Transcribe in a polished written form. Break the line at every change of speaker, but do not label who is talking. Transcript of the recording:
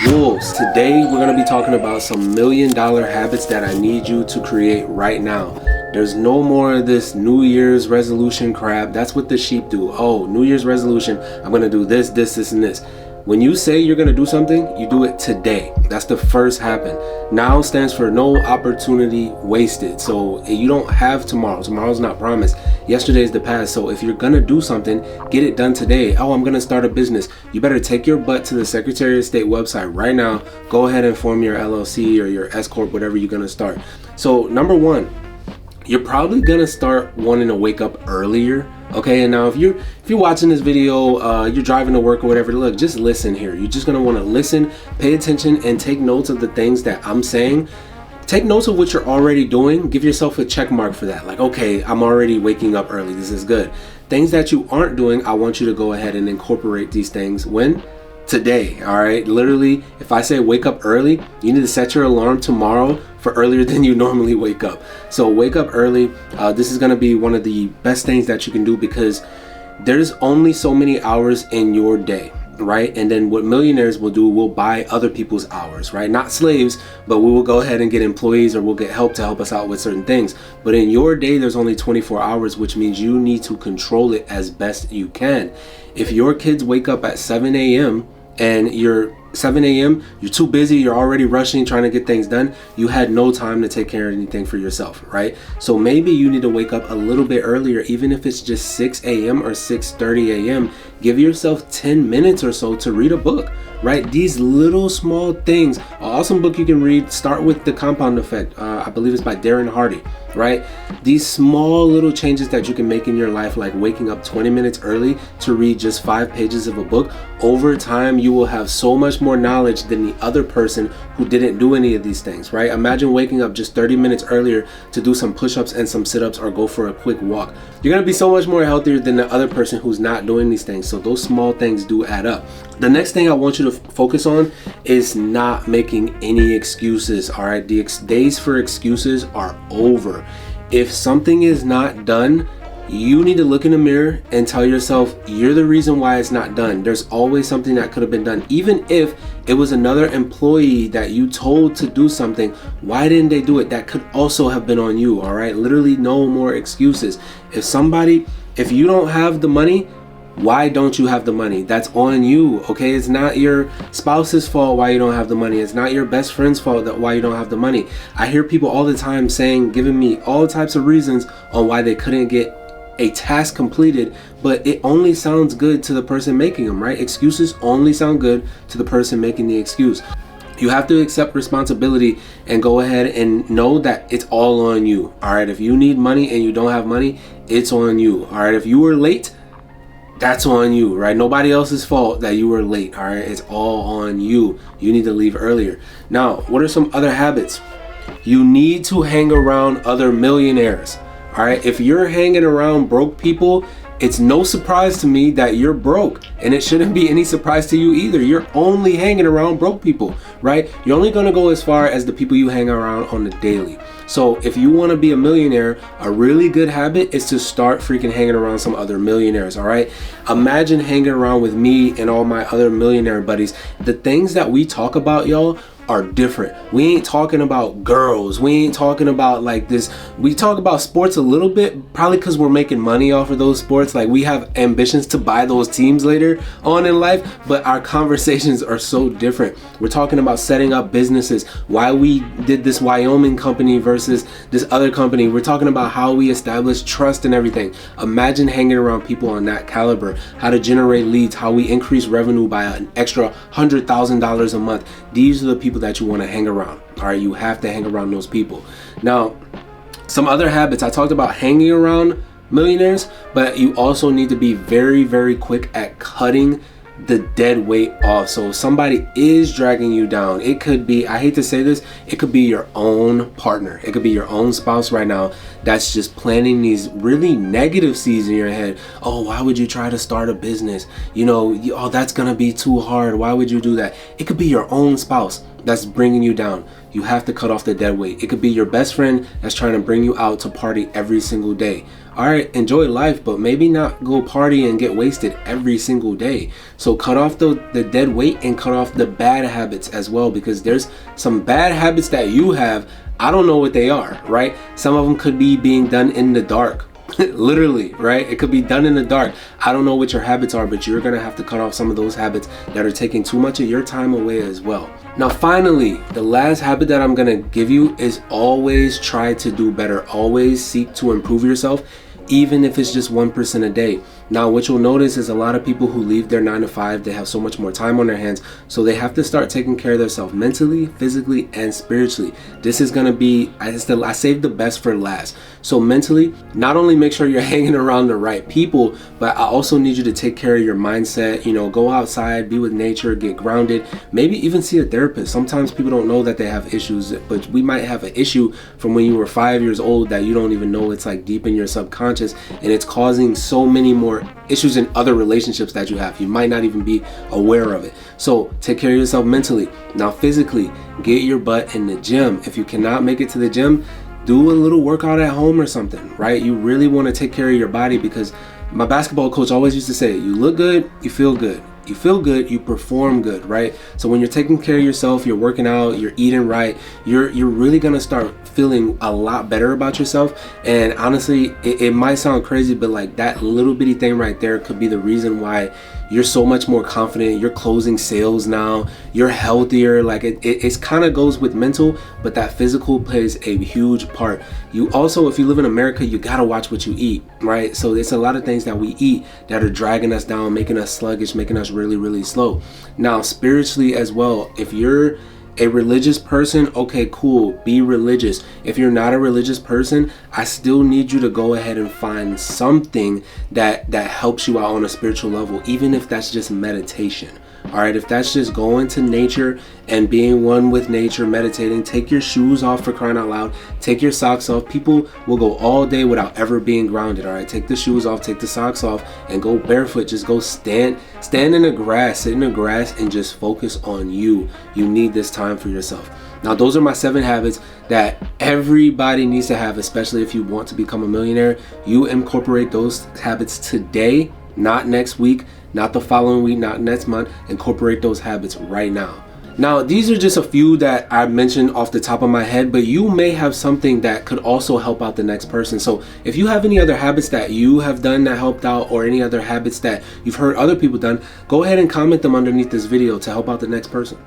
Wolves. Today we're going to be talking about some $1 million habits that I need you to create right now. There's no more of this New Year's resolution crap. That's what the sheep do. Oh, New Year's resolution, I'm going to do this, and this. When you say you're going to do something, you do it today. That's the first habit. Now stands for no opportunity wasted. So you don't have tomorrow. Tomorrow's not promised. Yesterday is the past. So if you're going to do something, get it done today. Oh, I'm going to start a business. You better take your butt to the Secretary of State website right now. Go ahead and form your LLC or your S Corp, whatever you're going to start. So number one, you're probably going to start wanting to wake up earlier. Okay, and now if you're watching this video, you're driving to work or whatever, look, just listen here. You're just gonna want to listen, pay attention, and take notes of the things that I'm saying. Take notes of what you're already doing. Give yourself a check mark for that. Like, okay, I'm already waking up early. This is good. Things that you aren't doing, I want you to go ahead and incorporate these things. When? Today. All right, literally, if I say wake up early, you need to set your alarm tomorrow for earlier than you normally wake up. So wake up early. This is going to be one of the best things that you can do because there's only so many hours in your day, right? And then what millionaires will do, we'll buy other people's hours, right? Not slaves, but we will go ahead and get employees or we'll get help to help us out with certain things. But in your day, there's only 24 hours, which means you need to control it as best you can. If your kids wake up at 7 a.m. and you're 7 a.m., you're too busy, you're already rushing, trying to get things done, you had no time to take care of anything for yourself, right? So maybe you need to wake up a little bit earlier, even if it's just 6 a.m. or 6:30 a.m. Give yourself 10 minutes or so to read a book, right? These little small things. An awesome book you can read, start with The Compound Effect. I believe it's by Darren Hardy, right? These small little changes that you can make in your life, like waking up 20 minutes early to read just 5 pages of a book, over time you will have so much more knowledge than the other person who didn't do any of these things, right? Imagine waking up just 30 minutes earlier to do some push-ups and some sit-ups or go for a quick walk. You're gonna be so much more healthier than the other person who's not doing these things. So those small things do add up. The next thing I want you to focus on is not making any excuses, all right? The days for excuses are over. If something is not done, you need to look in the mirror and tell yourself you're the reason why it's not done. There's always something that could have been done. Even if it was another employee that you told to do something, why didn't they do it? That could also have been on you, all right? Literally no more excuses. If you don't have the money, why don't you have the money? That's on you, okay? It's not your spouse's fault why you don't have the money. It's not your best friend's fault that why you don't have the money. I hear people all the time giving me all types of reasons on why they couldn't get a task completed, but it only sounds good to the person making them, right? Excuses only sound good to the person making the excuse. You have to accept responsibility and go ahead and know that it's all on you, all right? If you need money and you don't have money, it's on you, all right? If you were late, that's on you, right? Nobody else's fault that you were late, all right? It's all on you. You need to leave earlier. Now, what are some other habits? You need to hang around other millionaires, all right? If you're hanging around broke people, it's no surprise to me that you're broke, and it shouldn't be any surprise to you either. You're only hanging around broke people, right? You're only gonna go as far as the people you hang around on the daily. So if you want to be a millionaire, a really good habit is to start freaking hanging around some other millionaires, all right? Imagine hanging around with me and all my other millionaire buddies. The things that we talk about, y'all, are different. We ain't talking about girls. We ain't talking about like this. We talk about sports a little bit, probably because we're making money off of those sports. Like we have ambitions to buy those teams later on in life, but our conversations are so different. We're talking about setting up businesses, why we did this Wyoming company versus this other company. We're talking about how we establish trust and everything. Imagine hanging around people on that caliber, how to generate leads, how we increase revenue by an extra $100,000 a month. These are the people that you want to hang around, all right? You have to hang around those people. Now, some other habits. I talked about hanging around millionaires, but you also need to be very, very quick at cutting the dead weight off. So if somebody is dragging you down, it could be, I hate to say this, it could be your own partner. It could be your own spouse right now that's just planting these really negative seeds in your head. Oh, why would you try to start a business? Oh, that's gonna be too hard. Why would you do that? It could be your own spouse. that's bringing you down. You have to cut off the dead weight. It could be your best friend that's trying to bring you out to party every single day. All right, enjoy life, but maybe not go party and get wasted every single day. So cut off the dead weight and cut off the bad habits as well, because there's some bad habits that you have. I don't know what they are, right? Some of them could be being done in the dark. Literally, right? It could be done in the dark. I don't know what your habits are, but you're gonna have to cut off some of those habits that are taking too much of your time away as well. Now, finally, the last habit that I'm gonna give you is always try to do better. Always seek to improve yourself, even if it's just 1% a day. Now, what you'll notice is a lot of people who leave their 9 to 5, they have so much more time on their hands, so they have to start taking care of themselves mentally, physically, and spiritually. This is gonna be, I saved the best for last. So mentally, not only make sure you're hanging around the right people, but I also need you to take care of your mindset. You know, go outside, be with nature, get grounded, maybe even see a therapist. Sometimes people don't know that they have issues, but we might have an issue from when you were 5 years old that you don't even know. It's like deep in your subconscious, and it's causing so many more issues in other relationships that you have. You might not even be aware of it. So take care of yourself mentally. Now, physically, get your butt in the gym. If you cannot make it to the gym, do a little workout at home or something, right? You really want to take care of your body, because my basketball coach always used to say, you look good, you feel good. You feel good, you perform good, right? So when you're taking care of yourself, you're working out, you're eating right, you're really gonna start feeling a lot better about yourself. And honestly, it might sound crazy, but like that little bitty thing right there could be the reason why you're so much more confident. You're closing sales now, you're healthier. Like it kind of goes with mental, but that physical plays a huge part. You also, if you live in America, you gotta watch what you eat, right? So there's a lot of things that we eat that are dragging us down, making us sluggish, making us really slow. Now, spiritually as well, if you're a religious person, okay, cool, be religious. If you're not a religious person, I still need you to go ahead and find something that helps you out on a spiritual level, even if that's just meditation. All right, if that's just going to nature and being one with nature, meditating, take your shoes off, for crying out loud, take your socks off. People will go all day without ever being grounded. All right, take the shoes off, take the socks off, and go barefoot. Just go stand in the grass, sit in the grass, and just focus on you. You need this time for yourself. Now, those are my 7 habits that everybody needs to have, especially if you want to become a millionaire. You incorporate those habits today, not next week, not the following week, not next month. Incorporate those habits right now. Now, these are just a few that I mentioned off the top of my head, but you may have something that could also help out the next person. So if you have any other habits that you have done that helped out, or any other habits that you've heard other people done, go ahead and comment them underneath this video to help out the next person.